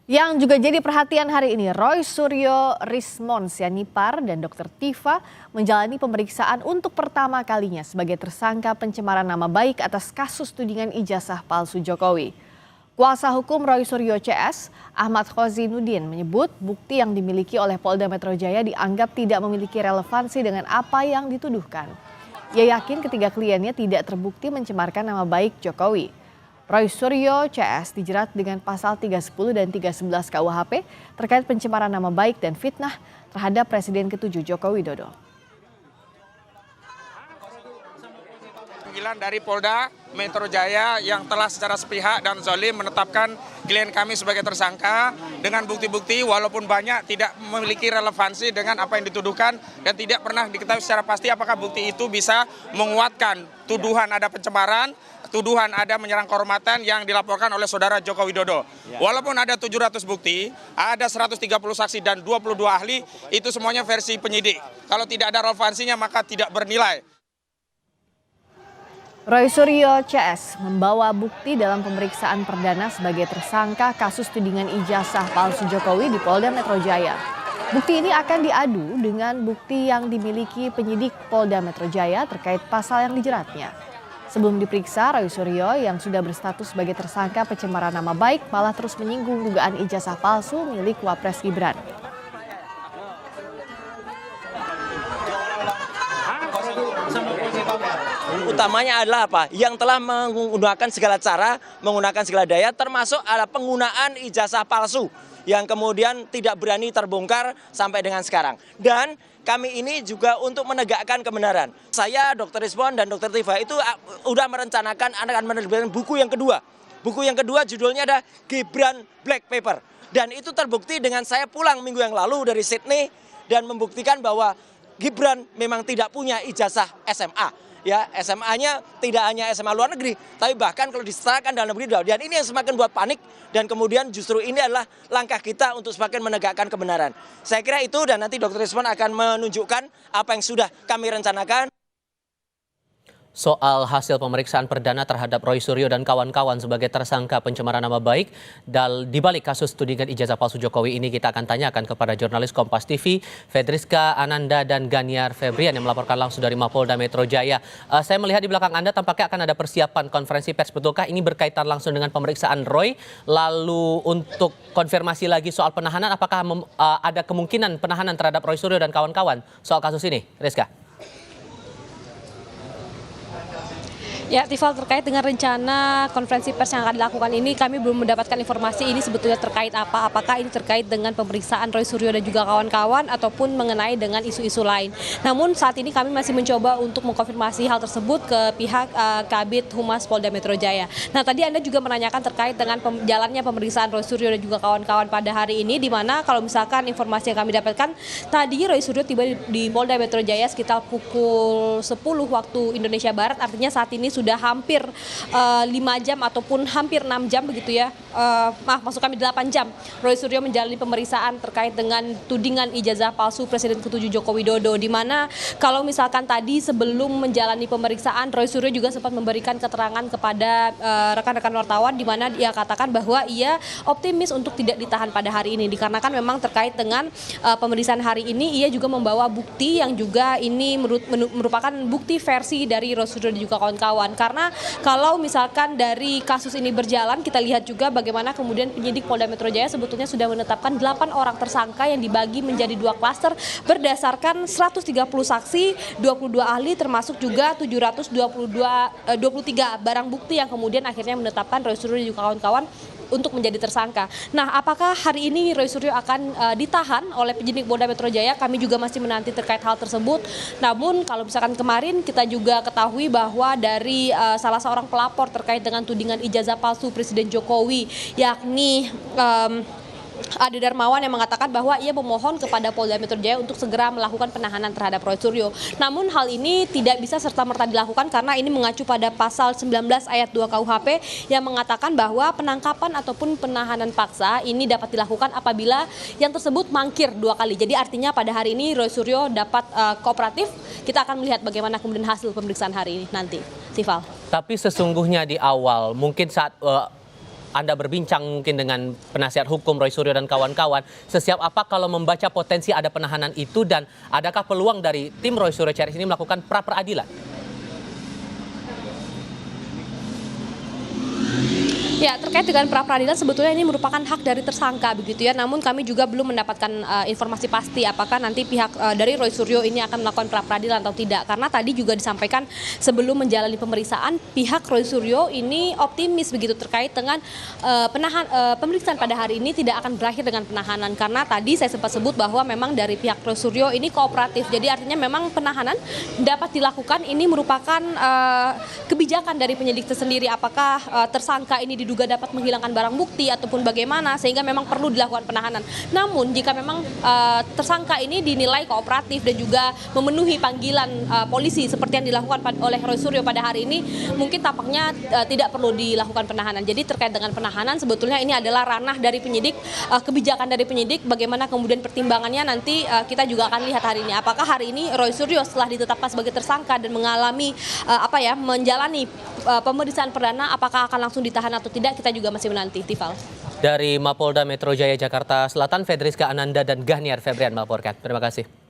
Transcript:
Yang juga jadi perhatian hari ini, Roy Suryo Rismon Sianipar dan Dr. Tifa menjalani pemeriksaan untuk pertama kalinya sebagai tersangka pencemaran nama baik atas kasus tudingan ijazah palsu Jokowi. Kuasa hukum Roy Suryo CS, Ahmad Khozinuddin menyebut bukti yang dimiliki oleh Polda Metro Jaya dianggap tidak memiliki relevansi dengan apa yang dituduhkan. Ia yakin ketiga kliennya tidak terbukti mencemarkan nama baik Jokowi. Roy Suryo CS dijerat dengan pasal 310 dan 311 KUHP terkait pencemaran nama baik dan fitnah terhadap Presiden ke-7 Joko Widodo. Panggilan dari Polda Metro Jaya yang telah secara sepihak dan zalim menetapkan klien kami sebagai tersangka dengan bukti-bukti walaupun banyak tidak memiliki relevansi dengan apa yang dituduhkan dan tidak pernah diketahui secara pasti apakah bukti itu bisa menguatkan tuduhan ada pencemaran, tuduhan ada menyerang kehormatan yang dilaporkan oleh saudara Joko Widodo. Walaupun ada 700 bukti, ada 130 saksi dan 22 ahli, itu semuanya versi penyidik. Kalau tidak ada relevansinya maka tidak bernilai. Roy Suryo CS membawa bukti dalam pemeriksaan perdana sebagai tersangka kasus tudingan ijazah palsu Jokowi di Polda Metro Jaya. Bukti ini akan diadu dengan bukti yang dimiliki penyidik Polda Metro Jaya terkait pasal yang dijeratnya. Sebelum diperiksa, Roy Suryo yang sudah berstatus sebagai tersangka pencemaran nama baik malah terus menyinggung dugaan ijazah palsu milik Wapres Gibran. Utamanya adalah apa? Yang telah menggunakan segala cara, menggunakan segala daya, termasuk adalah penggunaan ijazah palsu yang kemudian tidak berani terbongkar sampai dengan sekarang. Dan kami ini juga untuk menegakkan kebenaran. Saya, Dr. Rismon dan Dr. Tifa itu sudah merencanakan akan menerbitkan buku yang kedua. Buku yang kedua judulnya ada Gibran Black Paper. Dan itu terbukti dengan saya pulang minggu yang lalu dari Sydney dan membuktikan bahwa Gibran memang tidak punya ijazah SMA. Ya, SMA-nya tidak hanya SMA luar negeri, tapi bahkan kalau diserahkan dalam negeri. Dan ini yang semakin buat panik dan kemudian justru ini adalah langkah kita untuk semakin menegakkan kebenaran. Saya kira itu dan nanti Dr. Rismon akan menunjukkan apa yang sudah kami rencanakan. Soal hasil pemeriksaan perdana terhadap Roy Suryo dan kawan-kawan sebagai tersangka pencemaran nama baik di balik kasus tudingan ijazah palsu Jokowi ini kita akan tanyakan kepada jurnalis Kompas TV Fedriska Ananda dan Ganiar Febrian yang melaporkan langsung dari Mapolda Metro Jaya. Saya melihat di belakang Anda tampaknya akan ada persiapan konferensi pers, betulkah ini berkaitan langsung dengan pemeriksaan Roy? Lalu untuk konfirmasi lagi soal penahanan, apakah ada kemungkinan penahanan terhadap Roy Suryo dan kawan-kawan soal kasus ini? Rizka. Ya, Tifal, terkait dengan rencana konferensi pers yang akan dilakukan ini, kami belum mendapatkan informasi ini sebetulnya terkait apa. Apakah ini terkait dengan pemeriksaan Roy Suryo dan juga kawan-kawan ataupun mengenai dengan isu-isu lain. Namun saat ini kami masih mencoba untuk mengkonfirmasi hal tersebut ke pihak Kabid Humas Polda Metro Jaya. Nah, tadi Anda juga menanyakan terkait dengan jalannya pemeriksaan Roy Suryo dan juga kawan-kawan pada hari ini, di mana kalau misalkan informasi yang kami dapatkan, tadi Roy Suryo tiba di Polda Metro Jaya sekitar pukul 10 waktu Indonesia Barat, artinya saat ini sudah hampir 5 jam ataupun hampir 6 jam begitu ya, maksud kami 8 jam Roy Suryo menjalani pemeriksaan terkait dengan tudingan ijazah palsu Presiden ke-7 Joko Widodo, di mana kalau misalkan tadi sebelum menjalani pemeriksaan Roy Suryo juga sempat memberikan keterangan kepada rekan-rekan wartawan, di mana ia katakan bahwa ia optimis untuk tidak ditahan pada hari ini dikarenakan memang terkait dengan pemeriksaan hari ini ia juga membawa bukti yang juga ini merupakan bukti versi dari Roy Suryo dan juga kawan-kawan. Karena kalau misalkan dari kasus ini berjalan, kita lihat juga bagaimana kemudian penyidik Polda Metro Jaya sebetulnya sudah menetapkan 8 orang tersangka yang dibagi menjadi 2 klaster berdasarkan 130 saksi, 22 ahli termasuk juga 723 barang bukti yang kemudian akhirnya menetapkan Roy Suryo dan juga kawan-kawan untuk menjadi tersangka. Nah, apakah hari ini Roy Suryo akan ditahan oleh penyidik Polda Metro Jaya? Kami juga masih menanti terkait hal tersebut. Namun kalau misalkan kemarin kita juga ketahui bahwa dari salah seorang pelapor terkait dengan tudingan ijazah palsu Presiden Jokowi, yakni Ade Darmawan, yang mengatakan bahwa ia memohon kepada Polda Metro Jaya untuk segera melakukan penahanan terhadap Roy Suryo. Namun hal ini tidak bisa serta-merta dilakukan karena ini mengacu pada pasal 19 ayat 2 KUHP yang mengatakan bahwa penangkapan ataupun penahanan paksa ini dapat dilakukan apabila yang tersebut mangkir 2 kali. Jadi artinya pada hari ini Roy Suryo dapat kooperatif. Kita akan melihat bagaimana kemudian hasil pemeriksaan hari ini nanti. Tifal. Tapi sesungguhnya di awal mungkin saat Anda berbincang mungkin dengan penasihat hukum Roy Suryo dan kawan-kawan, sesiap apa kalau membaca potensi ada penahanan itu, dan adakah peluang dari tim Roy Suryo Charity ini melakukan pra-peradilan? Ya, terkait dengan pra-peradilan sebetulnya ini merupakan hak dari tersangka begitu ya. Namun kami juga belum mendapatkan informasi pasti apakah nanti pihak dari Roy Suryo ini akan melakukan pra-peradilan atau tidak. Karena tadi juga disampaikan sebelum menjalani pemeriksaan pihak Roy Suryo ini optimis begitu terkait dengan pemeriksaan pada hari ini tidak akan berakhir dengan penahanan. Karena tadi saya sempat sebut bahwa memang dari pihak Roy Suryo ini kooperatif. Jadi artinya memang penahanan dapat dilakukan, ini merupakan kebijakan dari penyidik tersendiri. Apakah tersangka ini diduga dapat menghilangkan barang bukti ataupun bagaimana, sehingga memang perlu dilakukan penahanan. Namun jika memang tersangka ini dinilai kooperatif dan juga memenuhi panggilan polisi seperti yang dilakukan oleh Roy Suryo pada hari ini, mungkin tampaknya tidak perlu dilakukan penahanan. Jadi terkait dengan penahanan sebetulnya ini adalah ranah dari penyidik, kebijakan dari penyidik, bagaimana kemudian pertimbangannya nanti kita juga akan lihat hari ini. Apakah hari ini Roy Suryo setelah ditetapkan sebagai tersangka dan mengalami menjalani pemeriksaan perdana, apakah akan langsung ditahan atau tidak, kita juga masih menanti. Tifal. Dari Mapolda Metro Jaya Jakarta Selatan, Fedriska Ananda dan Gahniar Febrian melaporkan. Terima kasih.